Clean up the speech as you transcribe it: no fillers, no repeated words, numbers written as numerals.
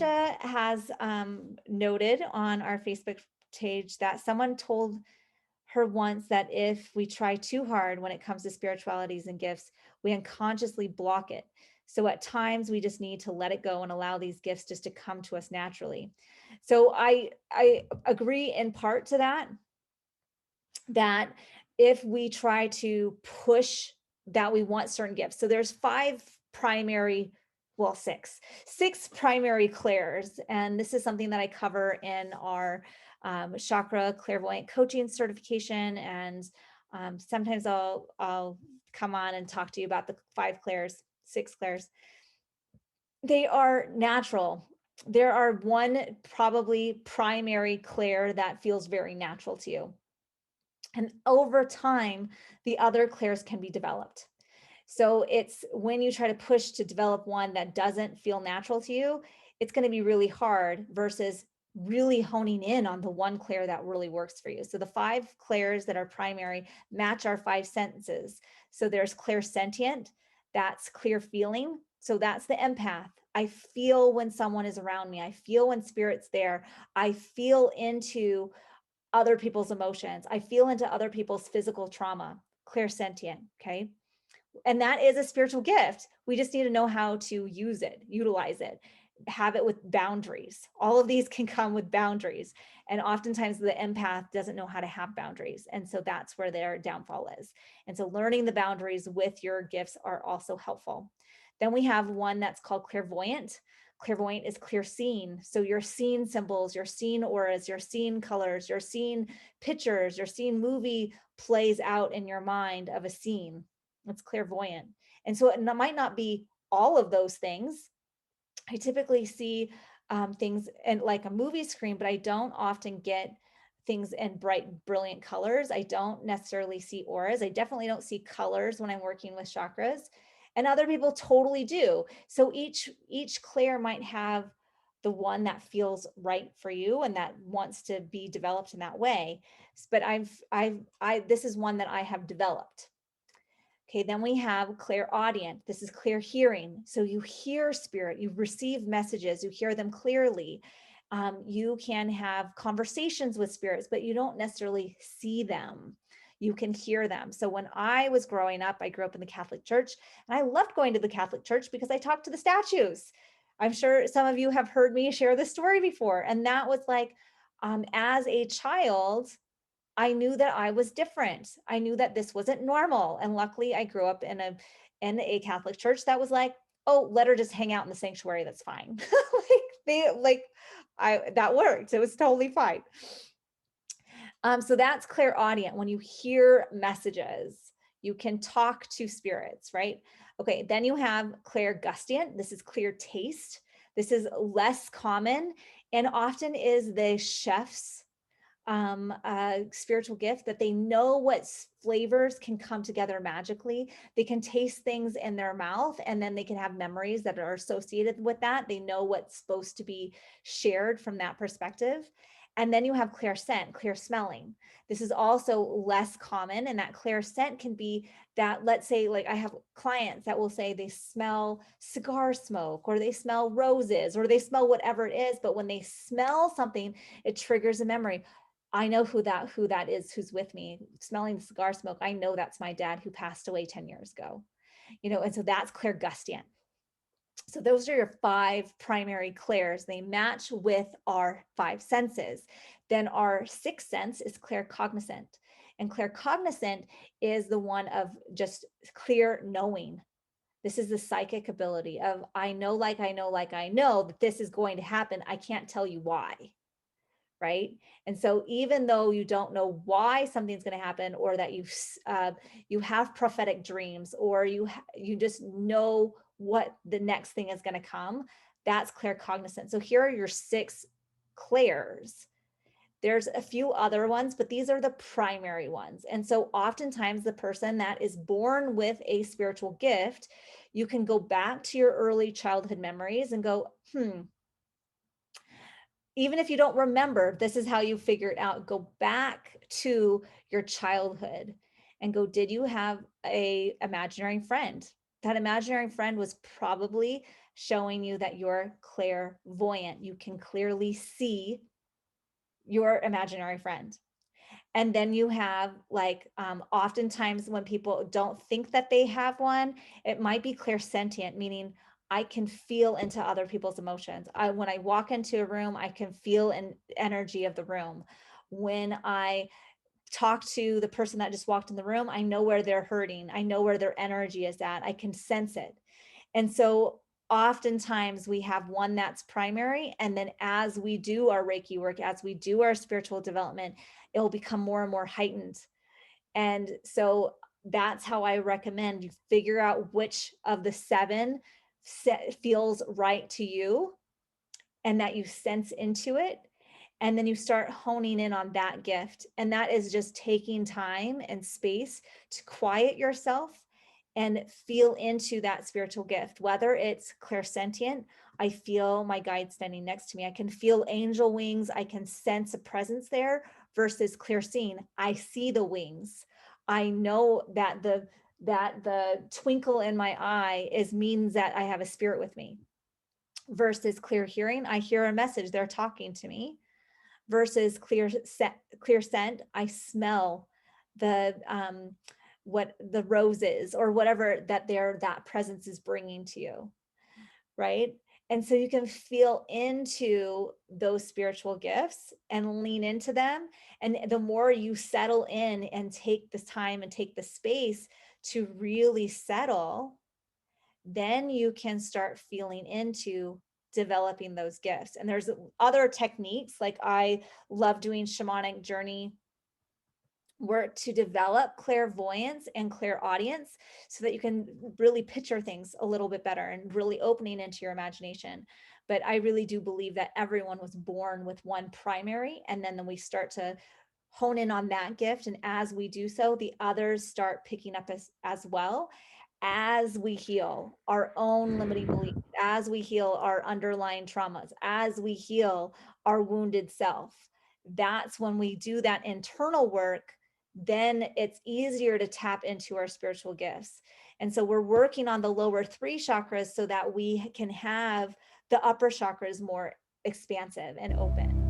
Alicia has noted on our Facebook page that someone told her once that if we try too hard when it comes to spiritualities and gifts, we unconsciously block it. So at times we just need to let it go and allow these gifts just to come to us naturally. So I agree in part to that, that if we try to push that we want certain gifts. So there's five primary, well, six primary clairs. And this is something that I cover in our chakra clairvoyant coaching certification. And sometimes I'll come on and talk to you about the six clairs. They are natural. There are one probably primary clair that feels very natural to you. And over time, the other clairs can be developed. So it's when you try to push to develop one that doesn't feel natural to you, it's going to be really hard versus really honing in on the one clair that really works for you. So the five clairs that are primary match our five senses. So there's clairsentient, that's clear feeling. So that's the empath. I feel when someone is around me. I feel when spirit's there. I feel into other people's emotions. I feel into other people's physical trauma, clairsentient, okay? And that is a spiritual gift. We just need to know how to use it, utilize it, have it with boundaries. All of these can come with boundaries. And oftentimes the empath doesn't know how to have boundaries. And so that's where their downfall is. And so learning the boundaries with your gifts are also helpful. Then we have one that's called clairvoyant. Clairvoyant is clear seeing. So you're seeing symbols, you're seeing auras, you're seeing colors, you're seeing pictures, you're seeing movie plays out in your mind of a scene. It's clairvoyant. And so it might not be all of those things. I typically see things in like a movie screen, but I don't often get things in bright, brilliant colors. I don't necessarily see auras. I definitely don't see colors when I'm working with chakras. And other people totally do. So each clair might have the one that feels right for you and that wants to be developed in that way. But this is one that I have developed. Okay, then we have clairaudient. This is clear hearing. So you hear spirit, you receive messages, you hear them clearly. You can have conversations with spirits, but you don't necessarily see them. You can hear them. So when I was growing up, I grew up in the Catholic Church, and I loved going to the Catholic Church because I talked to the statues. I'm sure some of you have heard me share this story before. And that was like, as a child, I knew that I was different. I knew that this wasn't normal. And luckily I grew up in a Catholic church that was like, oh, let her just hang out in the sanctuary. That's fine. That worked. It was totally fine. So that's clairaudient. When you hear messages, you can talk to spirits, right? Okay. Then you have clairgustient. This is clear taste. This is less common and often is the chef's spiritual gift, that they know what flavors can come together magically. They can taste things in their mouth and then they can have memories that are associated with that. They know what's supposed to be shared from that perspective. And then you have clear scent, clear smelling. This is also less common, and that clear scent can be that, let's say, like I have clients that will say they smell cigar smoke or they smell roses or they smell whatever it is, but when they smell something, it triggers a memory. I know who that is, who's with me smelling the cigar smoke. I know that's my dad who passed away 10 years ago, and so that's clairgustient. So those are your five primary clairs. They match with our five senses. Then our sixth sense is claircognizant. And claircognizant is the one of just clear knowing. This is the psychic ability of I know that this is going to happen. I can't tell you why. Right. And so even though you don't know why something's going to happen, or that you have prophetic dreams, or you just know what the next thing is going to come, that's claircognizant. So here are your six clairs. There's a few other ones, but these are the primary ones. And so oftentimes the person that is born with a spiritual gift, you can go back to your early childhood memories and go, even if you don't remember, this is how you figure it out. Go back to your childhood and go, did you have a imaginary friend? That imaginary friend was probably showing you that you're clairvoyant. You can clearly see your imaginary friend. And then you have like, oftentimes when people don't think that they have one, it might be clairsentient, meaning I can feel into other people's emotions. When I walk into a room, I can feel an energy of the room. When I talk to the person that just walked in the room, I know where they're hurting. I know where their energy is at. I can sense it. And so oftentimes we have one that's primary. And then as we do our Reiki work, as we do our spiritual development, it will become more and more heightened. And so that's how I recommend you figure out which of the seven feels right to you and that you sense into it. And then you start honing in on that gift. And that is just taking time and space to quiet yourself and feel into that spiritual gift, whether it's clairsentient. I feel my guide standing next to me. I can feel angel wings. I can sense a presence there versus clairseeing. I see the wings. I know that the twinkle in my eye means that I have a spirit with me versus clear hearing. I hear a message, they're talking to me versus clear scent. I smell the what the roses or whatever that presence is bringing to you, right? And so you can feel into those spiritual gifts and lean into them. And the more you settle in and take this time and take the space to really settle, then you can start feeling into developing those gifts. And there's other techniques, like I love doing shamanic journey work to develop clairvoyance and clairaudience so that you can really picture things a little bit better and really opening into your imagination. But I really do believe that everyone was born with one primary, and then we start to hone in on that gift. And as we do so, the others start picking up as well, as we heal our own limiting beliefs, as we heal our underlying traumas, as we heal our wounded self. That's when we do that internal work, then it's easier to tap into our spiritual gifts. And so we're working on the lower three chakras so that we can have the upper chakras more expansive and open.